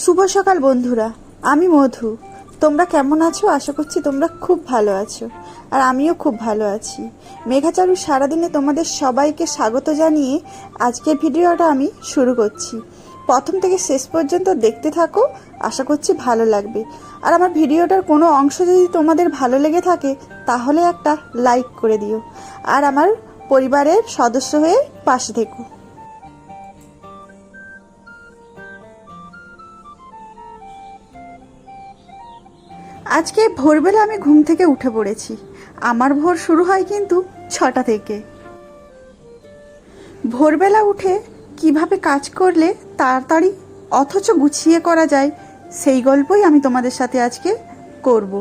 শুভ সকাল বন্ধুরা, আমি মধু। তোমরা কেমন আছো? আশা করছি তোমরা খুব ভালো আছো, আর আমিও খুব ভালো আছি। মেঘাচারু সারাদিনে তোমাদের সবাইকে স্বাগত জানিয়ে আজকের ভিডিওটা আমি শুরু করছি। প্রথম থেকে শেষ পর্যন্ত দেখতে থাকো, আশা করছি ভালো লাগবে। আর আমার ভিডিওটার কোনো অংশ যদি তোমাদের ভালো লেগে থাকে তাহলে একটা লাইক করে দিও, আর আমার পরিবারের সদস্য হয়ে পাশে থেকো। আজকে ভোরবেলা আমি ঘুম থেকে উঠে পড়েছি। আমার ভোর শুরু হয় কিন্তু 6টা থেকে। ভোরবেলা উঠে কিভাবে কাজ করলে তাড়াতাড়ি অথচ গুছিয়ে করা যায়, সেই গল্পই আমি তোমাদের সাথে আজকে করব।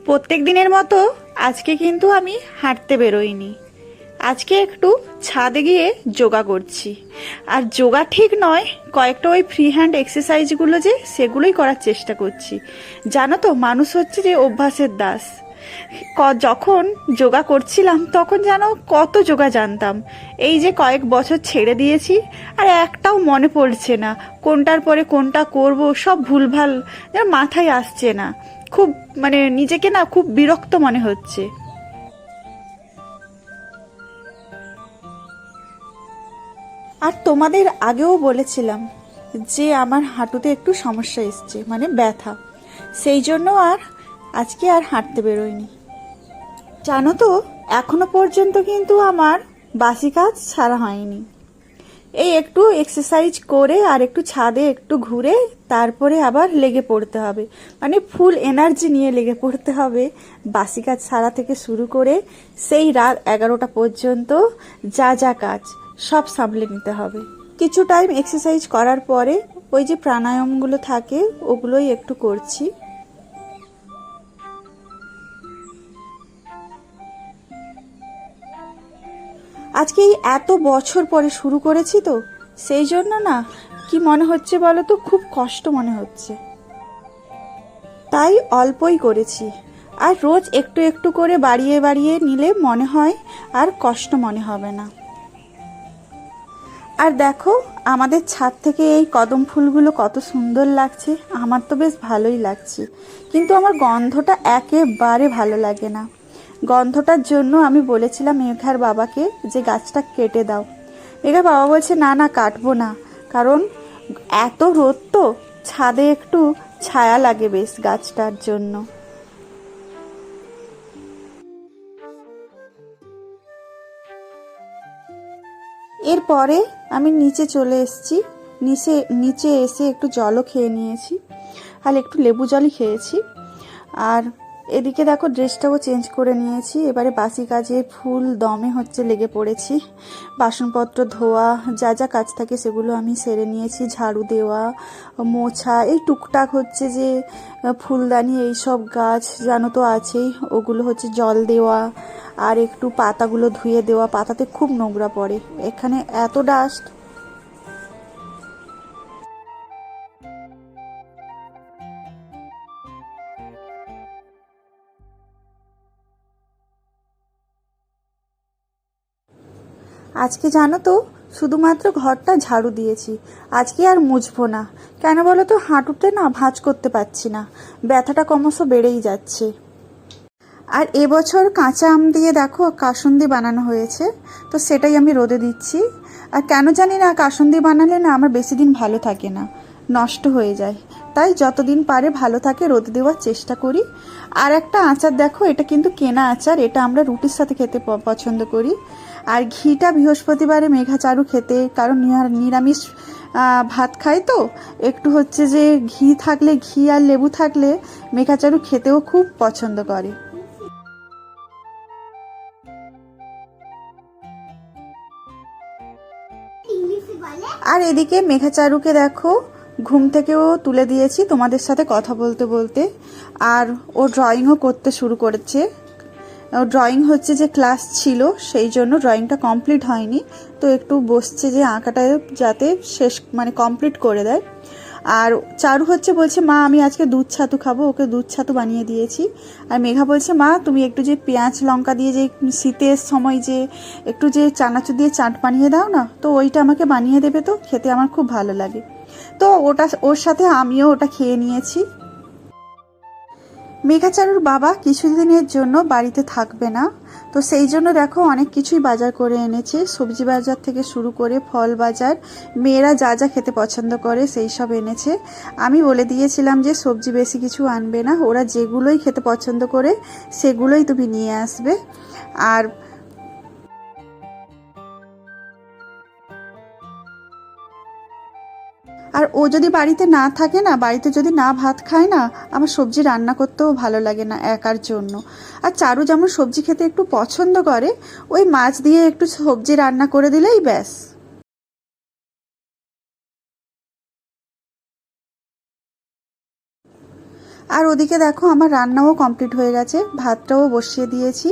প্রত্যেক দিনের মতো আজকে কিন্তু আমি হাঁটতে বেরোইনি। আজকে একটু ছাদে গিয়ে যোগা করছি। আর যোগা ঠিক নয়, কয়েকটা ওই ফ্রি হ্যান্ড এক্সারসাইজগুলো যে সেগুলোই করার চেষ্টা করছি। জানো তো, মানুষ হচ্ছে যে অভ্যাসের দাস। যখন যোগা করছিলাম তখন যেন কত যোগা জানতাম, এই যে কয়েক বছর ছেড়ে দিয়েছি আর একটাও মনে পড়ছে না কোনটার পরে কোনটা করব, সব ভুলভাল যেন মাথায় আসছে না। খুব নিজেকে না খুব বিরক্ত মনে হচ্ছে। আর তোমাদের আগেও বলেছিলাম যে আমার হাঁটুতে একটু সমস্যা এসছে, ব্যথা। সেই জন্য আজকে আর হাঁটতে বেরোয়নি। জানো তো, এখনো পর্যন্ত কিন্তু আমার বাসি কাজ ছাড়া হয়নি। এই একটু এক্সারসাইজ করে আর একটু ছাদে একটু ঘুরে তারপরে আবার লেগে পড়তে হবে, ফুল এনার্জি নিয়ে লেগে পড়তে হবে। বাসি কাজ ছাড়া থেকে শুরু করে সেই রাত 11টা পর্যন্ত যা যা কাজ সব সামলে নিতে হবে। কিছু টাইম এক্সারসাইজ করার পরে ওই যে প্রাণায়ামগুলো থাকে ওগুলোই একটু করছি। আজকে এই এত বছর পরে শুরু করেছি তো, সেই জন্য না কি মনে হচ্ছে বলো তো, খুব কষ্ট মনে হচ্ছে। তাই অল্পই করেছি। আর রোজ একটু একটু করে বাড়িয়ে বাড়িয়ে নিলে মনে হয় আর কষ্ট মনে হবে না। আর দেখো, আমাদের ছাদ থেকে এই কদম ফুলগুলো কত সুন্দর লাগছে। আমার তো বেশ ভালোই লাগছে, কিন্তু আমার গন্ধটা একেবারে ভালো লাগে না। গন্ধটার জন্য আমি বলেছিলাম মেঘার বাবাকে যে গাছটা কেটে দাও। মেঘার বাবা বলছে না না, কাটবো না, কারণ এত রোদ তো, ছাদে একটু ছায়া লাগে বেশ গাছটার জন্য। এরপরে আমি নিচে চলে এসেছি। নিচে এসে একটু জলও খেয়ে নিয়েছি, আর একটু লেবু জলই খেয়েছি। আর এদিকে দেখো, ড্রেসটাও চেঞ্জ করে নিয়েছি। এবারে বাসি কাজে ফুল দমে লেগে পড়েছি। বাসনপত্র ধোয়া, যা যা কাজ থাকে সেগুলো আমি সেরে নিয়েছি। ঝাড়ু দেওয়া, মোছা, এই টুকটাক যে ফুলদানি এইসব গাছ জানো তো আছেই, ওগুলো জল দেওয়া, আর একটু পাতাগুলো ধুয়ে দেওয়া। পাতাতে খুব নোংরা পড়ে, এখানে এত ডাস্ট। আজকে জানো তো, শুধুমাত্র ঘরটা ঝাড়ু দিয়েছি। আজকে আর মুছবো না। কেন বলো তো, হাঁটুতে না ভাঁজ করতে পারছি না, ব্যথাটা ক্রমশ বেড়েই যাচ্ছে। আর এবছর কাঁচা আম দিয়ে দেখো কাসুন্দি বানানো হয়েছে, তো সেটাই আমি রোদে দিচ্ছি। আর কেন জানি না, কাসুন্দি বানালে না আমার বেশি দিন ভালো থাকে না, নষ্ট হয়ে যায়। তাই যতদিন পারে ভালো থাকে রোদে দেওয়ার চেষ্টা করি। আর একটা আচার দেখো, এটা কিন্তু কেনা আচার, এটা আমরা রুটির সাথে খেতে পছন্দ করি। আর ঘিটা বৃহস্পতিবারে মেঘাচারু খেতে, কারণ নিরামিষ ভাত খায় তো, একটু যে ঘি থাকলে, ঘি আর লেবু থাকলে মেঘাচারু খেতেও খুব পছন্দ করে। আর এদিকে মেঘাচারুকে দেখো, ঘুম থেকেও তুলে দিয়েছি তোমাদের সাথে কথা বলতে বলতে। আর ও ড্রয়িংও করতে শুরু করেছে। ড্রয়িং যে ক্লাস ছিল, সেই জন্য ড্রয়িংটা কমপ্লিট হয়নি, তো একটু বসছে যে আঁকাটা যাতে শেষ কমপ্লিট করে দেয়। আর চারু হচ্ছে বলছে মা আমি আজকে দুধ ছাতু খাবো, ওকে দুধ ছাতু বানিয়ে দিয়েছি। আর মেঘা বলছে মা তুমি একটু যে পেঁয়াজ লঙ্কা দিয়ে যে শীতের সময় যে একটু যে চানাচুর দিয়ে চাট বানিয়ে দাও না, তো ওইটা আমাকে বানিয়ে দেবে, তো খেতে আমার খুব ভালো লাগে। তো ওর সাথে আমিও ওটা খেয়ে নিয়েছি। মেঘাচারুর বাবা কিছুদিনের জন্য বাড়িতে থাকবে না, তো সেই জন্য দেখো অনেক কিছুই বাজার করে এনেছে, সবজি বাজার থেকে শুরু করে ফল বাজার, মেয়েরা যা যা খেতে পছন্দ করে সেই সব এনেছে। আমি বলে দিয়েছিলাম যে সবজি বেশি কিছু আনবে না, ওরা যেগুলোই খেতে পছন্দ করে সেগুলোই তুমি নিয়ে আসবে। আর ও যদি বাড়িতে না থাকে না, বাড়িতে যদি না ভাত খায় না, আমার সবজি রান্না করতেও ভালো লাগে না একার জন্য। আর চারু যেমন সবজি খেতে একটু পছন্দ করে, ওই মাছ দিয়ে একটু সবজি রান্না করে দিলেই ব্যাস। আর ওদিকে দেখো আমার রান্নাও কমপ্লিট হয়ে গেছে, ভাতটাও বসিয়ে দিয়েছি।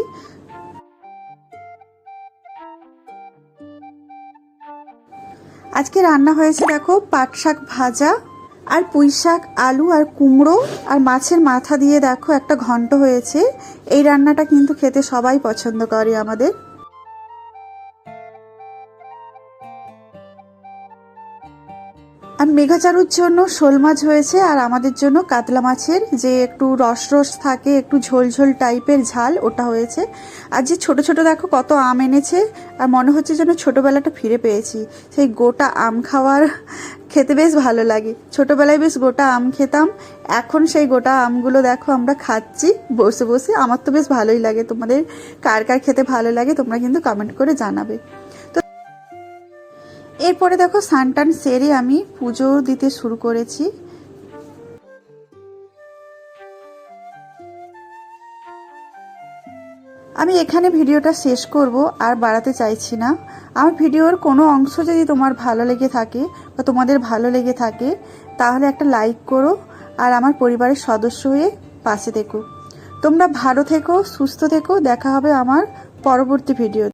আজকে রান্না হয়েছে দেখো পাট শাক ভাজা, আর পুঁই শাক, আলু আর কুমড়ো আর মাছের মাথা দিয়ে দেখো একটা ঘন্ট হয়েছে। এই রান্নাটা কিন্তু খেতে সবাই পছন্দ করে আমাদের। আর মেঘাচারুর জন্য শোল মাছ হয়েছে, আর আমাদের জন্য কাতলা মাছের যে একটু রস রস থাকে, একটু ঝোল ঝোল টাইপের ঝাল, ওটা হয়েছে। আর যে ছোট ছোট দেখো কত আম এনেছে, আর মনে হচ্ছে যেন ছোটবেলাটা ফিরে পেয়েছি। সেই গোটা আম খাওয়ার খেতে বেশ ভালো লাগে, ছোটবেলায় বেশ গোটা আম খেতাম। এখন সেই গোটা আমগুলো দেখো আমরা খাচ্ছি বসে বসে। আমার তো বেশ ভালোই লাগে, তোমাদের কার কার খেতে ভালো লাগে তোমরা কিন্তু কমেন্ট করে জানাবে। এরপরে দেখো স্নান সেরে আমি পুজো দিতে শুরু করেছি। আমি এখানে ভিডিওটা শেষ করব, আর বাড়াতে চাইছি না। আমার ভিডিওর কোনো অংশ যদি তোমার ভালো লেগে থাকে বা তোমাদের ভালো লেগে থাকে, তাহলে একটা লাইক করো, আর আমার পরিবারের সদস্য হয়ে পাশে থেকো। তোমরা ভালো থেকো, সুস্থ থেকো, দেখা হবে আমার পরবর্তী ভিডিও।